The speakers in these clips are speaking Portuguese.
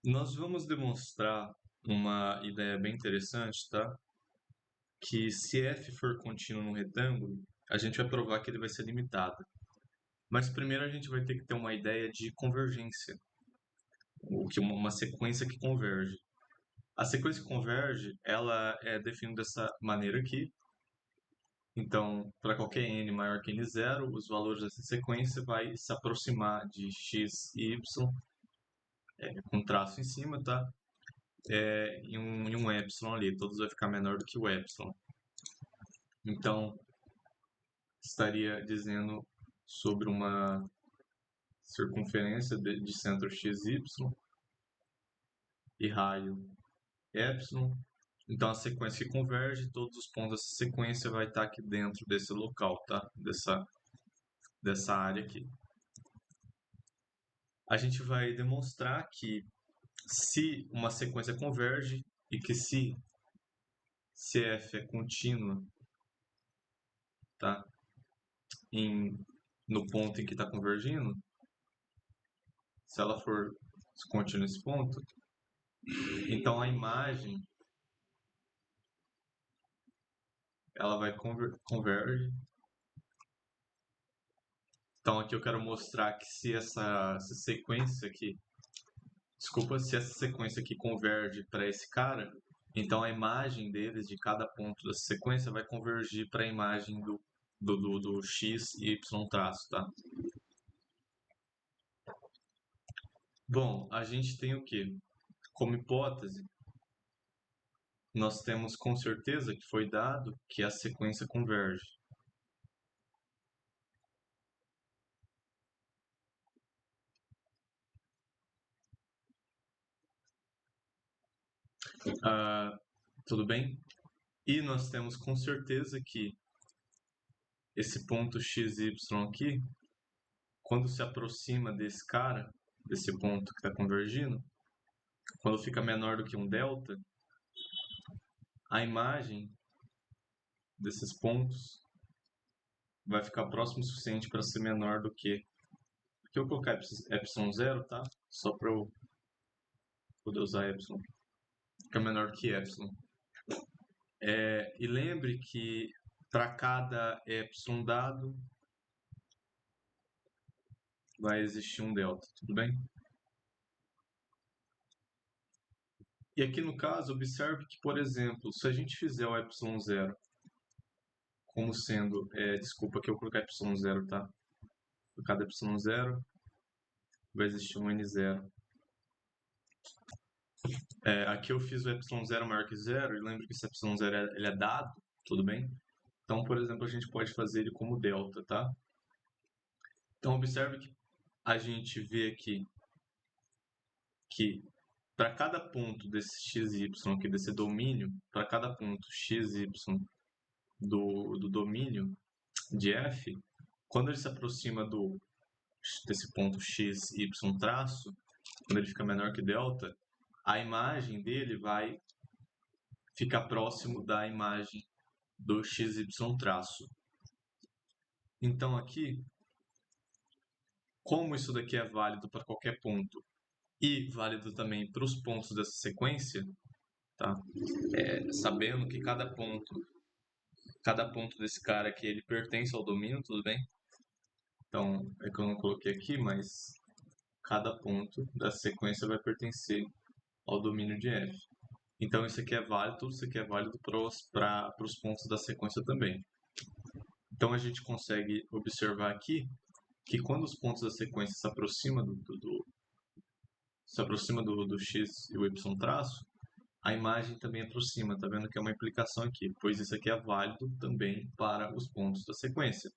Nós vamos demonstrar uma ideia bem interessante, tá? Que se f for contínuo num retângulo, a gente vai provar que ele vai ser limitado. Mas primeiro a gente vai ter que ter uma ideia de convergência, ou que uma sequência que converge. A sequência que converge, ela é definida dessa maneira aqui. Então, para qualquer n maior que n0, os valores dessa sequência vai se aproximar de x e y, com traço em cima, tá? Em um epsilon ali, todos vai ficar menor do que o epsilon. Então, estaria dizendo sobre uma circunferência de centro xy e raio epsilon. Então, a sequência que converge, todos os pontos dessa sequência vai estar aqui dentro desse local, tá? Dessa área aqui. A gente vai demonstrar que se uma sequência converge e que se f é contínua, tá? No ponto em que está convergindo, se ela for contínua nesse ponto, então a imagem ela vai converge. Então aqui eu quero mostrar que se essa sequência aqui, desculpa, se essa sequência aqui converge para esse cara, então a imagem deles de cada ponto dessa sequência vai convergir para a imagem do x e y traço, tá? Bom, a gente tem o que? Como hipótese, nós temos com certeza que foi dado que a sequência converge. Ah, tudo bem? E nós temos com certeza que esse ponto xy aqui, quando se aproxima desse cara, desse ponto que está convergindo, quando fica menor do que um delta, a imagem desses pontos vai ficar próximo o suficiente para ser menor do que... Aqui eu vou colocar epsilon zero, tá? Só para eu poder usar epsilon. Fica menor do que epsilon. E lembre que para cada epsilon dado, vai existir um delta, tudo bem? E aqui no caso, observe que, por exemplo, se a gente fizer o epsilon zero como sendo, desculpa que eu coloquei epsilon zero, tá? Por cada epsilon zero vai existir um n0. Aqui eu fiz o epsilon zero maior que zero, e lembro que esse epsilon zero ele é dado, tudo bem? Então, por exemplo, a gente pode fazer ele como delta, tá? Então, observe que a gente vê aqui que para cada ponto desse xy aqui, desse domínio, para cada ponto xy do domínio de f, quando ele se aproxima desse ponto x, y traço, quando ele fica menor que delta, a imagem dele vai ficar próximo da imagem do x, y traço. Então aqui, como isso daqui é válido para qualquer ponto e válido também para os pontos dessa sequência, tá? Sabendo que cada ponto desse cara aqui ele pertence ao domínio, tudo bem? Então, é que eu não coloquei aqui, mas cada ponto da sequência vai pertencer ao domínio de f. Então, isso aqui é válido, tudo isso aqui é válido para os pontos da sequência também. Então, a gente consegue observar aqui que quando os pontos da sequência se aproximam do x e o y traço, a imagem também aproxima, tá vendo que é uma implicação aqui, pois isso aqui é válido também para os pontos da sequência.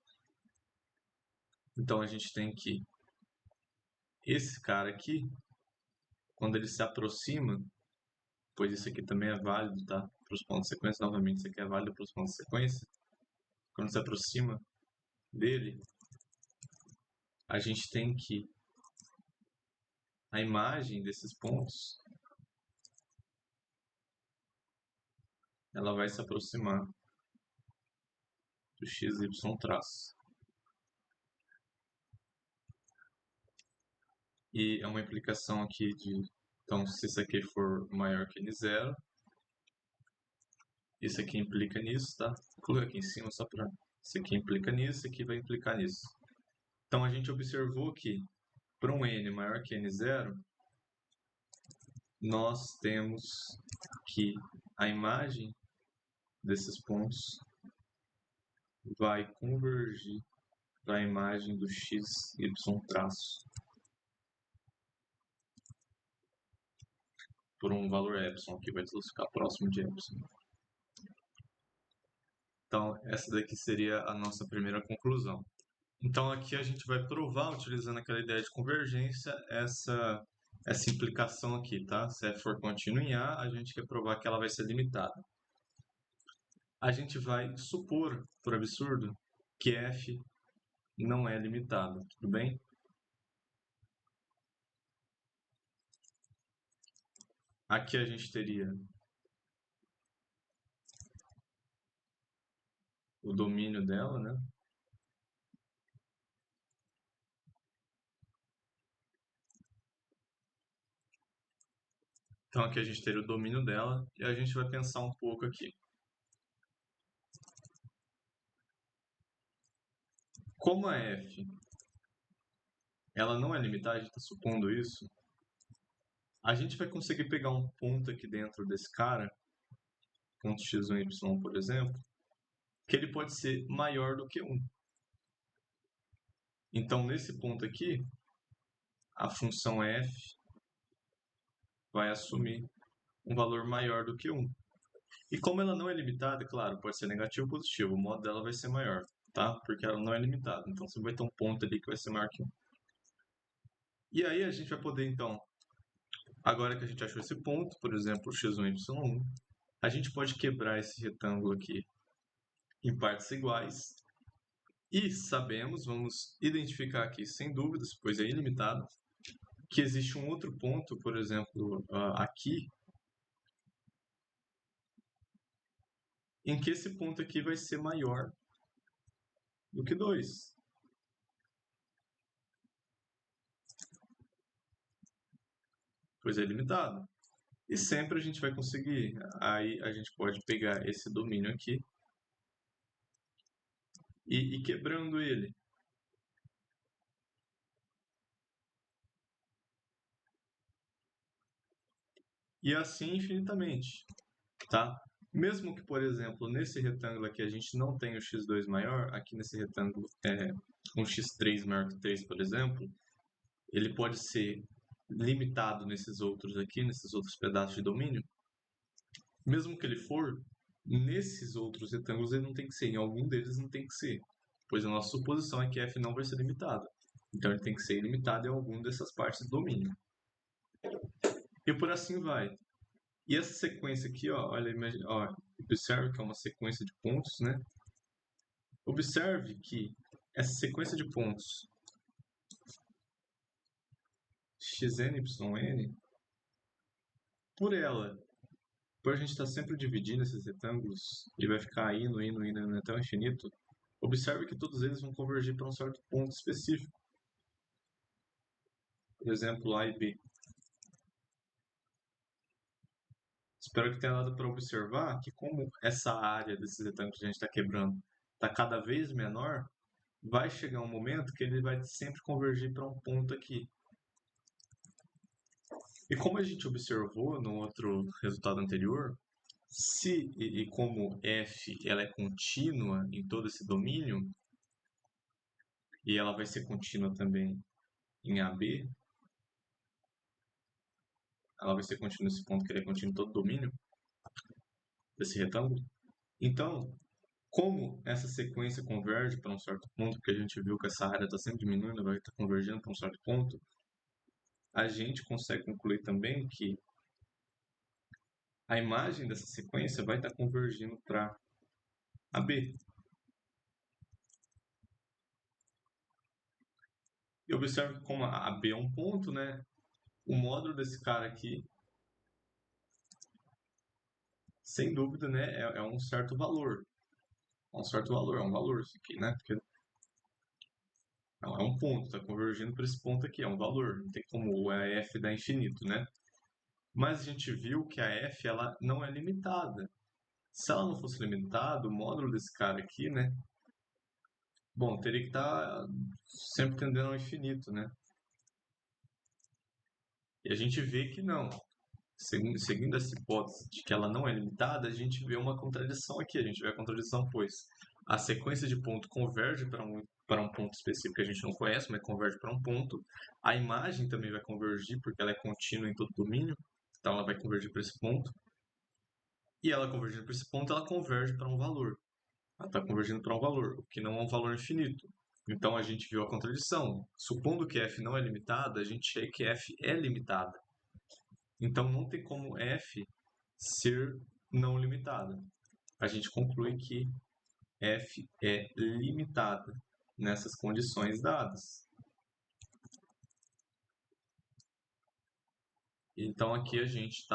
Então, a gente tem que esse cara aqui, quando ele se aproxima, pois isso aqui também é válido, tá? Para os pontos de sequência, novamente, isso aqui é válido para os pontos de sequência. Quando se aproxima dele, a gente tem que a imagem desses pontos, ela vai se aproximar do x, y traço. E é uma implicação aqui Então, se isso aqui for maior que n0, isso aqui implica nisso, tá? Vou colocar aqui em cima só para... Isso aqui implica nisso, isso aqui vai implicar nisso. Então, a gente observou que para um n maior que n0, nós temos que a imagem desses pontos vai convergir para a imagem do x, y traço por um valor epsilon, que vai ficar próximo de epsilon. Então, essa daqui seria a nossa primeira conclusão. Então, aqui a gente vai provar, utilizando aquela ideia de convergência, essa implicação aqui, tá? Se f for contínua em A, a gente quer provar que ela vai ser limitada. A gente vai supor, por absurdo, que f não é limitado, tudo bem? Aqui a gente teria o domínio dela, né? Então aqui a gente teria o domínio dela e a gente vai pensar um pouco aqui. Como a f ela não é limitada, a gente está supondo isso, a gente vai conseguir pegar um ponto aqui dentro desse cara, ponto x1, y, por exemplo, que ele pode ser maior do que 1. Então, nesse ponto aqui, a função f vai assumir um valor maior do que 1. E como ela não é limitada, claro, pode ser negativo ou positivo, o modo dela vai ser maior, tá? Porque ela não é limitada. Então, você vai ter um ponto ali que vai ser maior que 1. E aí, a gente vai poder, então, agora que a gente achou esse ponto, por exemplo, x1, y1, a gente pode quebrar esse retângulo aqui em partes iguais. E sabemos, vamos identificar aqui sem dúvidas, pois é ilimitado, que existe um outro ponto, por exemplo, aqui, em que esse ponto aqui vai ser maior do que 2. Pois é ilimitado. E sempre a gente vai conseguir. Aí a gente pode pegar esse domínio aqui e ir quebrando ele. E assim infinitamente, tá? Mesmo que, por exemplo, nesse retângulo aqui a gente não tenha o x2 maior, aqui nesse retângulo um x3 maior que 3, por exemplo, ele pode ser limitado nesses outros aqui, nesses outros pedaços de domínio. Mesmo que ele for, nesses outros retângulos ele não tem que ser, em algum deles não tem que ser, pois a nossa suposição é que f não vai ser limitado. Então ele tem que ser ilimitado em algum dessas partes do domínio. E por assim vai. E essa sequência aqui, ó, olha, ó, observe que é uma sequência de pontos, né? Observe que essa sequência de pontos xn, yn, por a gente estar sempre dividindo esses retângulos, ele vai ficar indo até o infinito. Observe que todos eles vão convergir para um certo ponto específico. Por exemplo, A e B. Espero que tenha dado para observar que como essa área desses retângulos que a gente está quebrando está cada vez menor, vai chegar um momento que ele vai sempre convergir para um ponto aqui. E como a gente observou no outro resultado anterior, se e como f ela é contínua em todo esse domínio, e ela vai ser contínua também em AB, ela vai ser contínua nesse ponto que ele é contínuo em todo o domínio desse retângulo. Então, como essa sequência converge para um certo ponto, porque a gente viu que essa área está sempre diminuindo, vai estar convergindo para um certo ponto, a gente consegue concluir também que a imagem dessa sequência vai estar convergindo para AB. E observe que como a B é um ponto, né? O módulo desse cara aqui, sem dúvida, né, é um certo valor. É um certo valor, é um valor isso aqui, né? Porque é um ponto, está convergindo para esse ponto aqui, é um valor. Não tem como o f dar infinito, né? Mas a gente viu que a f ela não é limitada. Se ela não fosse limitada, o módulo desse cara aqui, né? Bom, teria que estar sempre tendendo ao infinito, né? E a gente vê que não. Seguindo essa hipótese de que ela não é limitada, a gente vê uma contradição aqui. A gente vê a contradição, pois a sequência de ponto converge para um ponto específico que a gente não conhece, mas converge para um ponto. A imagem também vai convergir, porque ela é contínua em todo domínio, então ela vai convergir para esse ponto. E ela convergindo para esse ponto, ela converge para um valor. Ela está convergindo para um valor, o que não é um valor infinito. Então a gente viu a contradição. Supondo que f não é limitada, a gente chega que f é limitada. Então não tem como f ser não limitada. A gente conclui que f é limitada nessas condições dadas. Então aqui a gente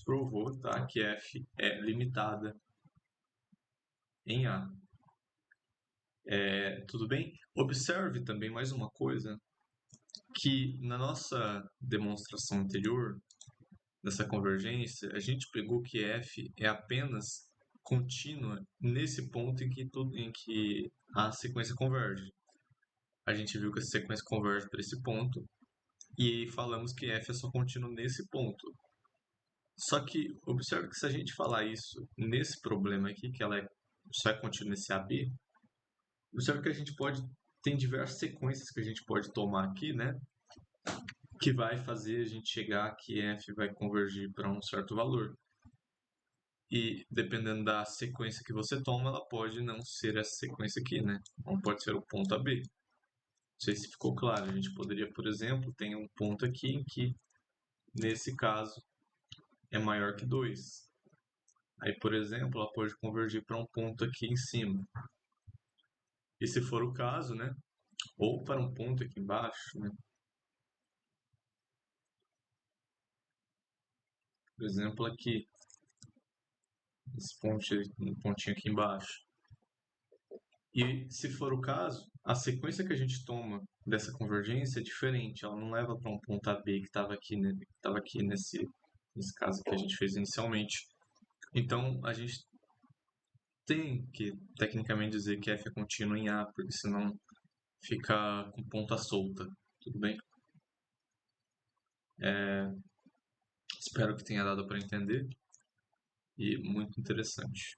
provou, tá, que f é limitada em A. Tudo bem? Observe também mais uma coisa, que na nossa demonstração anterior, dessa convergência, a gente pegou que f é apenas contínua nesse ponto em que a sequência converge. A gente viu que essa sequência converge para esse ponto e falamos que f é só contínuo nesse ponto. Só que observe que se a gente falar isso nesse problema aqui, que ela só é contínua nesse AB, observe que a gente pode tem diversas sequências que a gente pode tomar aqui, né? Que vai fazer a gente chegar que f vai convergir para um certo valor. E dependendo da sequência que você toma, ela pode não ser essa sequência aqui, né? Não pode ser o ponto AB. Não sei se ficou claro. A gente poderia, por exemplo, ter um ponto aqui em que, nesse caso, é maior que 2. Aí, por exemplo, ela pode convergir para um ponto aqui em cima. E se for o caso, né? Ou para um ponto aqui embaixo, né? Por exemplo, aqui, esse pontinho aqui embaixo. E se for o caso, a sequência que a gente toma dessa convergência é diferente. Ela não leva para um ponto AB que estava aqui, né, nesse caso que a gente fez inicialmente. Então a gente tem que tecnicamente dizer que f é contínuo em A, porque senão fica com ponta solta. Tudo bem? Espero que tenha dado para entender e muito interessante.